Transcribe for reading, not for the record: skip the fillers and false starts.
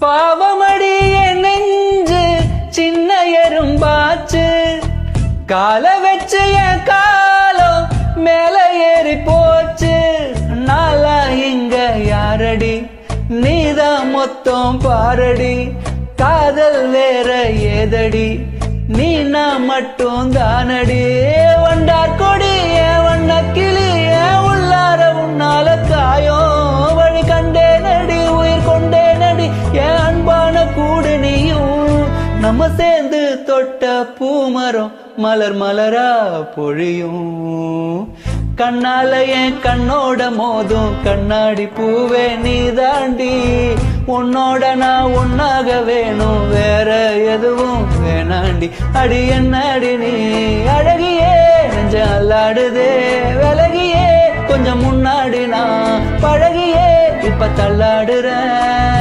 பாவமடி என் நெஞ்சு சின்ன எறும்பாச்சு, கால வச்சு என் காலம் மேல ஏறி போச்சு. நாளா இங்க யாரடி, நீதான் மொத்தம் பாரடி. காதல் வேற ஏதடி, நீ நான் மட்டும் தானடி. வண்டார் கொடி என் வண்ண கிளி என் உள்ளார உன்னால காயம். வழி கண்டே நடி உயிர் கொண்டே நடி என் அன்பான கூடு நீயும். நம்ம சேர்ந்து தொட்ட பூமரம் மலர் மலரா பொழியும். கண்ணால என் கண்ணோட மோதும் கண்ணாடி பூவே நீ தாண்டி. உன்னோட நான் ஒன்னாக வேணும், வேற எதுவும் வேணாண்டி. அடி என்னடி நீ அழகியே, நெஞ்ச அல்லாடுதே விலகியே. கொஞ்சம் முன்னாடி நான் பழகியே, இப்ப தள்ளாடுறேன்.